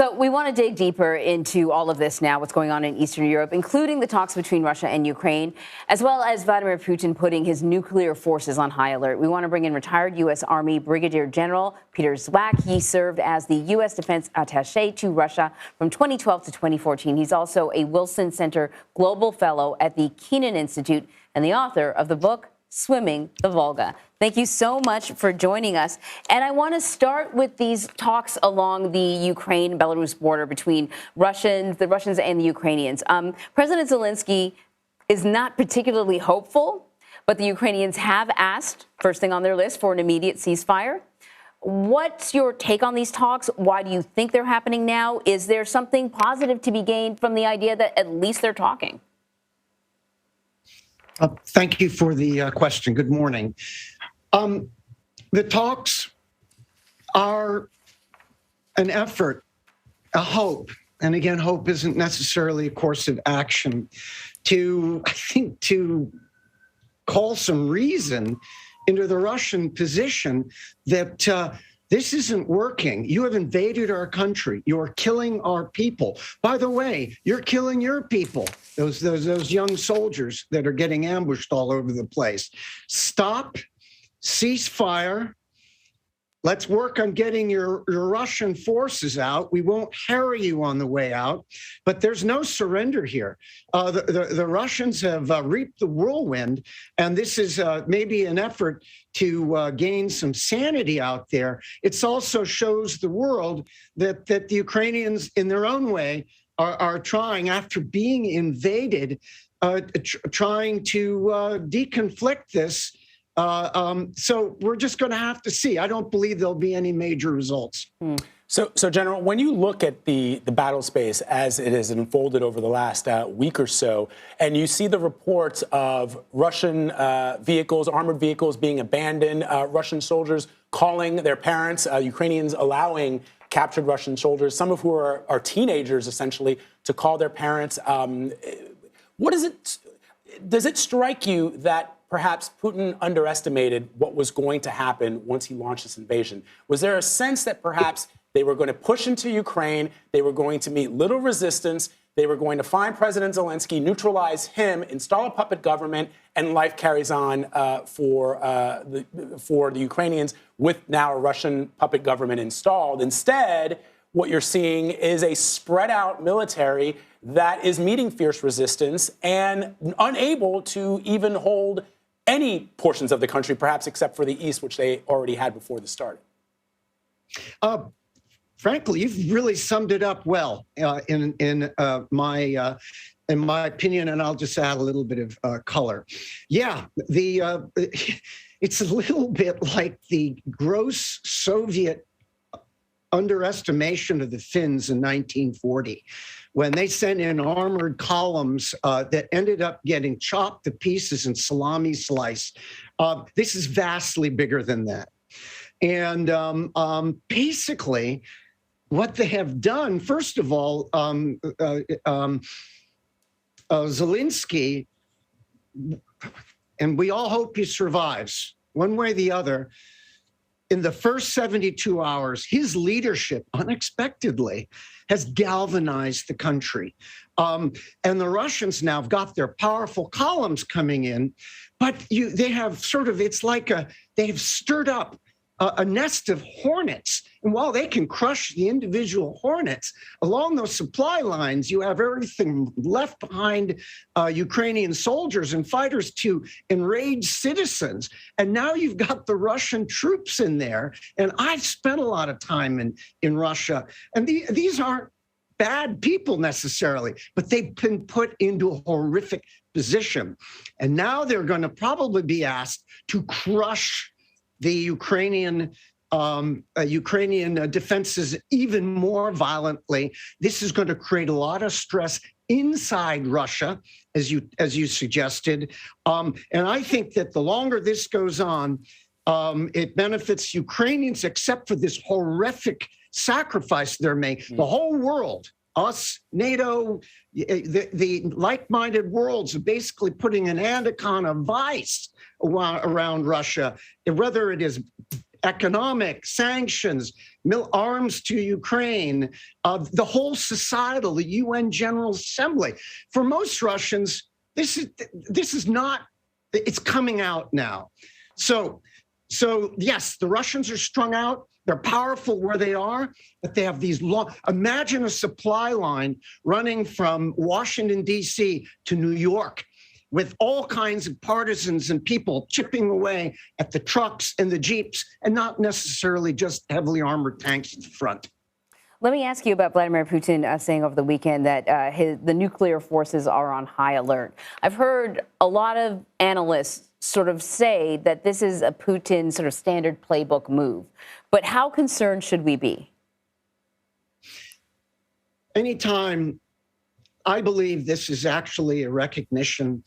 So we want to dig deeper into all of this now, what's going on in Eastern Europe, including the talks between Russia and Ukraine, as well as Vladimir Putin putting his nuclear forces on high alert. We want to bring in retired U.S. Army Brigadier General Peter Zwack. He served as the U.S. defense attaché to Russia from 2012 to 2014. He's also a Wilson Center Global Fellow at the Kennan Institute and the author of the book Swimming the Volga. Thank you so much for joining us. And I want to start with these talks along the Ukraine-Belarus border between the Russians and the Ukrainians. President Zelensky is not particularly hopeful, but the Ukrainians have asked, first thing on their list, for an immediate ceasefire. What's your take on these talks? Why do you think they're happening now? Is there something positive to be gained from the idea that at least they're talking? Thank you for the question. Good morning. The talks are an effort, a hope, and again, hope isn't necessarily a course of action, to call some reason into the Russian position that this isn't working. You have invaded our country. You are killing our people. By the way, you're killing your people, those young soldiers that are getting ambushed all over the place. Stop, ceasefire. Let's work on getting your Russian forces out. We won't harry you on the way out, but there's no surrender here. The Russians have reaped the whirlwind, and this is maybe an effort to gain some sanity out there. It also shows the world that the Ukrainians, in their own way, are trying, after being invaded, trying to deconflict this. So we're just going to have to see. I don't believe there'll be any major results. So General, when you look at the battle space as it has unfolded over the last week or so, and you see the reports of Russian vehicles, armored vehicles being abandoned, Russian soldiers calling their parents, Ukrainians allowing captured Russian soldiers, some of who are teenagers essentially, to call their parents. Does it strike you that perhaps Putin underestimated what was going to happen once he launched this invasion? Was there a sense that perhaps they were going to push into Ukraine, they were going to meet little resistance, they were going to find President Zelensky, neutralize him, install a puppet government, and life carries on for the Ukrainians with now a Russian puppet government installed? Instead, what you're seeing is a spread out military that is meeting fierce resistance and unable to even hold any portions of the country, perhaps except for the east, which they already had before this started. Frankly, you've really summed it up well in my opinion, and I'll just add a little bit of color. Yeah, it's a little bit like the gross Soviet underestimation of the Finns in 1940, when they sent in armored columns that ended up getting chopped to pieces and salami sliced. This is vastly bigger than that. And basically, what they have done, first of all, Zelensky, and we all hope he survives, one way or the other, in the first 72 hours, his leadership unexpectedly has galvanized the country. And the Russians now have got their powerful columns coming in, but they have sort of, it's like they have stirred up a nest of hornets. And while they can crush the individual hornets, along those supply lines, you have everything left behind Ukrainian soldiers and fighters to enrage citizens. And now you've got the Russian troops in there. And I've spent a lot of time in Russia. And these aren't bad people necessarily, but they've been put into a horrific position. And now they're going to probably be asked to crush the Ukrainian defenses even more violently. This is going to create a lot of stress inside Russia, as you suggested. And I think that the longer this goes on, it benefits Ukrainians, except for this horrific sacrifice they're making. The whole world, us, NATO, the like-minded worlds are basically putting an anaconda vice around Russia, whether it is economic sanctions, arms to Ukraine, the whole societal, the UN General Assembly. For most Russians, this is not, it's coming out now. So yes, the Russians are strung out. They're powerful where they are, but they have these long, imagine a supply line running from Washington, D.C. to New York with all kinds of partisans and people chipping away at the trucks and the Jeeps, and not necessarily just heavily armored tanks at the front. Let me ask you about Vladimir Putin saying over the weekend that the nuclear forces are on high alert. I've heard a lot of analysts sort of say that this is a Putin sort of standard playbook move. But how concerned should we be? Anytime, I believe this is actually a recognition,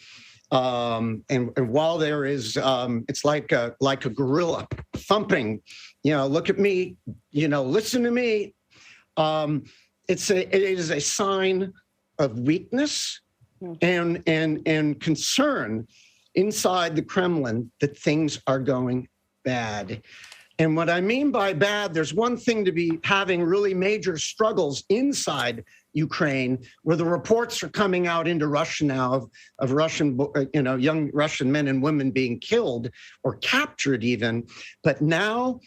and while there is, it's like a gorilla thumping, look at me, listen to me. It is a sign of weakness and concern inside the Kremlin that things are going bad. And what I mean by bad, there's one thing to be having really major struggles inside Ukraine, where the reports are coming out into Russia now of Russian, young Russian men and women being killed or captured even. But now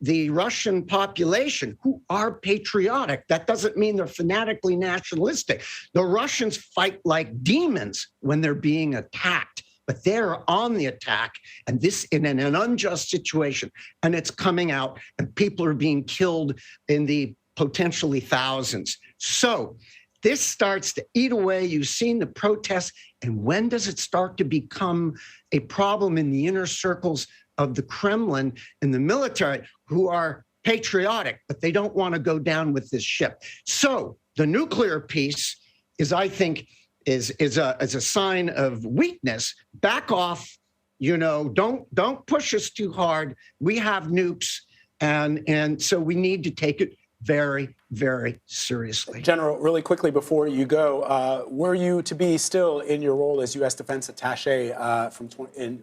the Russian population, who are patriotic, that doesn't mean they're fanatically nationalistic. The Russians fight like demons when they're being attacked, but they're on the attack, and this in an unjust situation, and it's coming out, and people are being killed in the potentially thousands. So this starts to eat away. You've seen the protests, and when does it start to become a problem in the inner circles of the Kremlin and the military, who are patriotic, but they don't want to go down with this ship? So the nuclear piece is, I think, is a sign of weakness. Back off, don't push us too hard. We have nukes, and so we need to take it very, very seriously. General, really quickly before you go, were you to be still in your role as U.S. Defense Attaché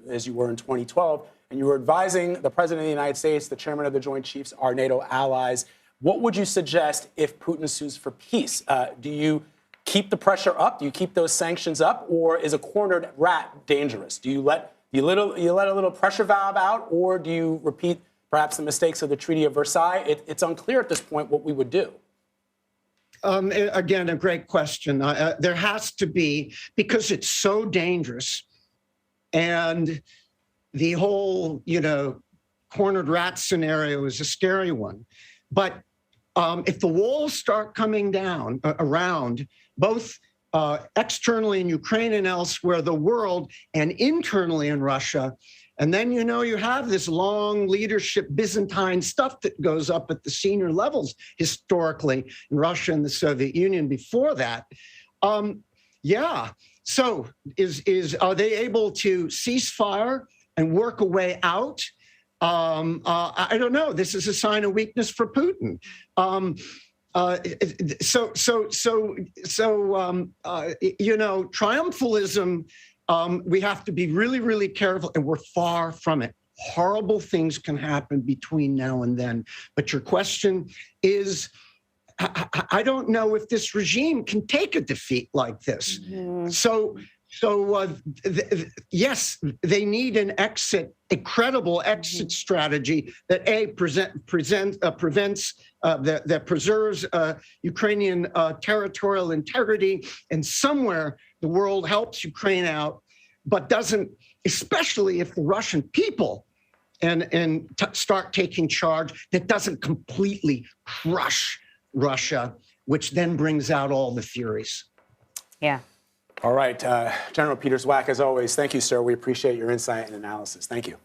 as you were in 2012, and you were advising the President of the United States, the Chairman of the Joint Chiefs, our NATO allies, what would you suggest if Putin sues for peace? Do you keep the pressure up? Do you keep those sanctions up, or is a cornered rat dangerous? Do you let a little pressure valve out, or do you repeat perhaps the mistakes of the Treaty of Versailles? It's unclear at this point what we would do. Again, a great question. There has to be, because it's so dangerous, and the whole, cornered rat scenario is a scary one. But if the walls start coming down around, both externally in Ukraine and elsewhere, the world, and internally in Russia, and then, you have this long leadership Byzantine stuff that goes up at the senior levels historically in Russia and the Soviet Union before that. Yeah. So are they able to cease fire and work a way out? I don't know. This is a sign of weakness for Putin. Triumphalism, we have to be really, really careful, and we're far from it. Horrible things can happen between now and then. But your question is, I don't know if this regime can take a defeat like this. Mm-hmm. Yes, they need an exit, a credible exit strategy that that preserves Ukrainian territorial integrity, and somewhere the world helps Ukraine out, but doesn't, especially if the Russian people start taking charge, that doesn't completely crush Russia, which then brings out all the furies. Yeah. All right. General Peter Zwack, as always, thank you, sir. We appreciate your insight and analysis. Thank you.